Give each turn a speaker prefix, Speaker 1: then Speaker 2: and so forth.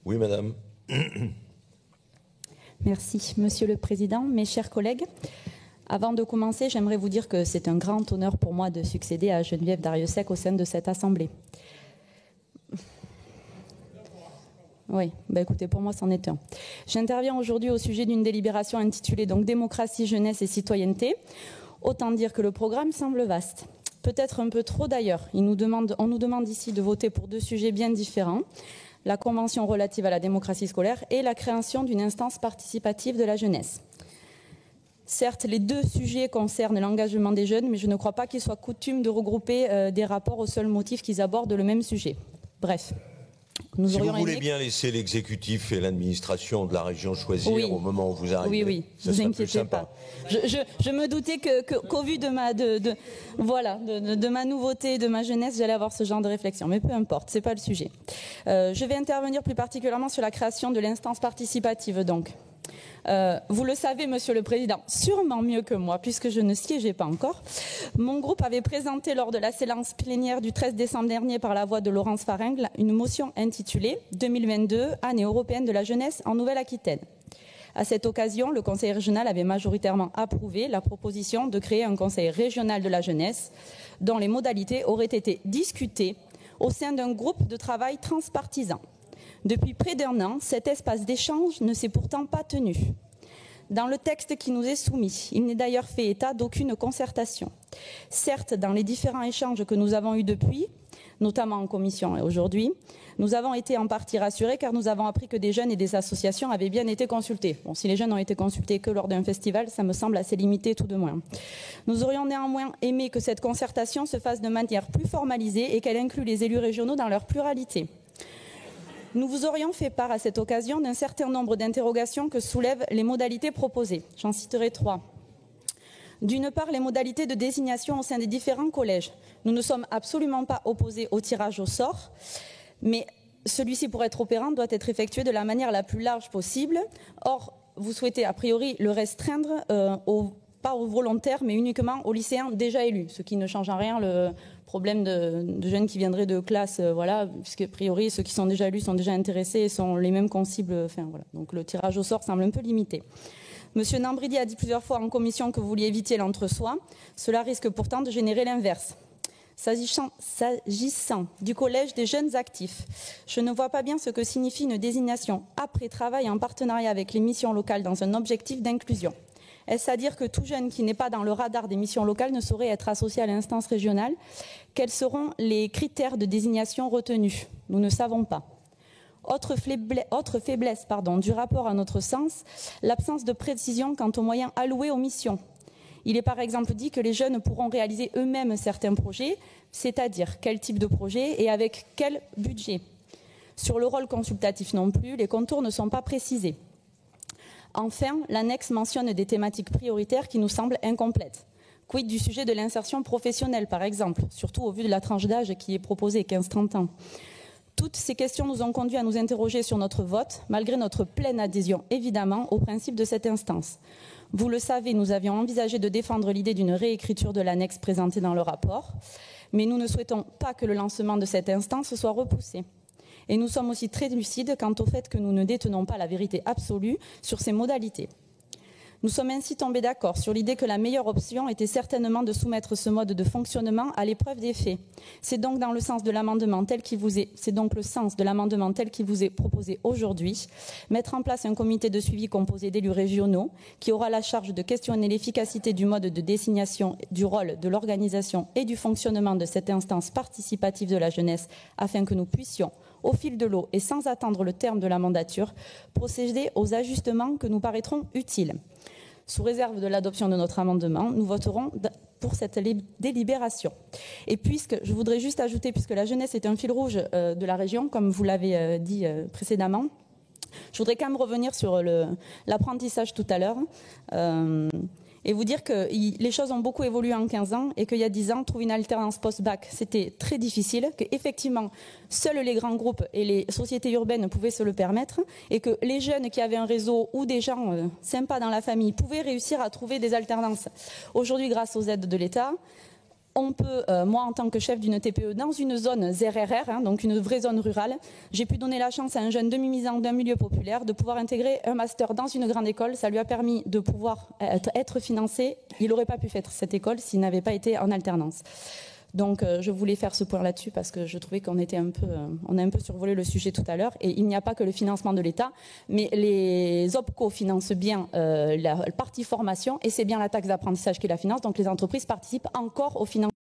Speaker 1: Oui, madame.
Speaker 2: Merci, Monsieur le Président. Mes chers collègues, avant de commencer, j'aimerais vous dire que c'est un grand honneur pour moi de succéder à Geneviève Darrieussecq au sein de cette Assemblée. Oui, écoutez, pour moi, c'en est un. J'interviens aujourd'hui au sujet d'une délibération intitulée donc Démocratie, jeunesse et citoyenneté. Autant dire que le programme semble vaste. Peut-être un peu trop d'ailleurs. On nous demande ici de voter pour deux sujets bien différents. La Convention relative à la démocratie scolaire et la création d'une instance participative de la jeunesse. Certes, les deux sujets concernent l'engagement des jeunes, mais je ne crois pas qu'il soit coutume de regrouper des rapports au seul motif qu'ils abordent le même sujet. Bref.
Speaker 1: Si vous voulez bien laisser l'exécutif et l'administration de la région choisir au moment où vous arrivez,
Speaker 2: oui, ne vous inquiétez pas. Je me doutais qu'au vu de ma nouveauté, de ma jeunesse, j'allais avoir ce genre de réflexion. Mais peu importe, ce n'est pas le sujet. Je vais intervenir plus particulièrement sur la création de l'instance participative donc. Vous le savez, Monsieur le Président, sûrement mieux que moi, puisque je ne siégeais pas encore. Mon groupe avait présenté lors de la séance plénière du 13 décembre dernier par la voix de Laurence Faringle une motion intitulée « 2022, année européenne de la jeunesse en Nouvelle-Aquitaine ». À cette occasion, le Conseil régional avait majoritairement approuvé la proposition de créer un Conseil régional de la jeunesse dont les modalités auraient été discutées au sein d'un groupe de travail transpartisan. Depuis près d'un an, cet espace d'échange ne s'est pourtant pas tenu. Dans le texte qui nous est soumis, il n'est d'ailleurs fait état d'aucune concertation. Certes, dans les différents échanges que nous avons eus depuis, notamment en commission et aujourd'hui, nous avons été en partie rassurés car nous avons appris que des jeunes et des associations avaient bien été consultés. Bon, si les jeunes ont été consultés que lors d'un festival, ça me semble assez limité tout de moins. Nous aurions néanmoins aimé que cette concertation se fasse de manière plus formalisée et qu'elle inclue les élus régionaux dans leur pluralité. Nous vous aurions fait part à cette occasion d'un certain nombre d'interrogations que soulèvent les modalités proposées. J'en citerai 3. D'une part, les modalités de désignation au sein des différents collèges. Nous ne sommes absolument pas opposés au tirage au sort, mais celui-ci, pour être opérant, doit être effectué de la manière la plus large possible. Or, vous souhaitez a priori le restreindre pas aux volontaires, mais uniquement aux lycéens déjà élus, ce qui ne change en rien le problème de jeunes qui viendraient de classe, puisque a priori ceux qui sont déjà élus sont déjà intéressés et sont les mêmes qu'on cible. Donc le tirage au sort semble un peu limité. Monsieur Nambridi a dit plusieurs fois en commission que vous vouliez éviter l'entre-soi. Cela risque pourtant de générer l'inverse. S'agissant du collège des jeunes actifs, je ne vois pas bien ce que signifie une désignation après travail en partenariat avec les missions locales dans un objectif d'inclusion. Est-ce à dire que tout jeune qui n'est pas dans le radar des missions locales ne saurait être associé à l'instance régionale? Quels seront les critères de désignation retenus? Nous ne savons pas. Autre faiblesse du rapport à notre sens, l'absence de précision quant aux moyens alloués aux missions. Il est par exemple dit que les jeunes pourront réaliser eux-mêmes certains projets, c'est-à-dire quel type de projet et avec quel budget. Sur le rôle consultatif non plus, les contours ne sont pas précisés. Enfin, l'annexe mentionne des thématiques prioritaires qui nous semblent incomplètes. Quid du sujet de l'insertion professionnelle, par exemple, surtout au vu de la tranche d'âge qui est proposée, 15-30 ans. Toutes ces questions nous ont conduit à nous interroger sur notre vote, malgré notre pleine adhésion, évidemment, au principe de cette instance. Vous le savez, nous avions envisagé de défendre l'idée d'une réécriture de l'annexe présentée dans le rapport, mais nous ne souhaitons pas que le lancement de cette instance soit repoussé. Et nous sommes aussi très lucides quant au fait que nous ne détenons pas la vérité absolue sur ces modalités. Nous sommes ainsi tombés d'accord sur l'idée que la meilleure option était certainement de soumettre ce mode de fonctionnement à l'épreuve des faits. C'est donc le sens de l'amendement tel qu'il vous est proposé aujourd'hui, mettre en place un comité de suivi composé d'élus régionaux qui aura la charge de questionner l'efficacité du mode de désignation, du rôle, de l'organisation et du fonctionnement de cette instance participative de la jeunesse afin que nous puissions, au fil de l'eau et sans attendre le terme de la mandature, procéder aux ajustements que nous paraîtront utiles. Sous réserve de l'adoption de notre amendement, nous voterons pour cette délibération. Et je voudrais juste ajouter, puisque la jeunesse est un fil rouge de la région, comme vous l'avez dit précédemment, je voudrais quand même revenir sur l'apprentissage tout à l'heure. Et vous dire que les choses ont beaucoup évolué en 15 ans et qu'il y a 10 ans, trouver une alternance post-bac, c'était très difficile, qu'effectivement, seuls les grands groupes et les sociétés urbaines pouvaient se le permettre et que les jeunes qui avaient un réseau ou des gens sympas dans la famille pouvaient réussir à trouver des alternances. Aujourd'hui, grâce aux aides de l'État, on peut, moi en tant que chef d'une TPE dans une zone ZRR, donc une vraie zone rurale, j'ai pu donner la chance à un jeune demi-misant d'un milieu populaire de pouvoir intégrer un master dans une grande école. Ça lui a permis de pouvoir être financé. Il n'aurait pas pu faire cette école s'il n'avait pas été en alternance. Donc je voulais faire ce point là-dessus parce que je trouvais qu'on était on a un peu survolé le sujet tout à l'heure. Et il n'y a pas que le financement de l'État, mais les OPCO financent bien la partie formation et c'est bien la taxe d'apprentissage qui la finance. Donc les entreprises participent encore au financement.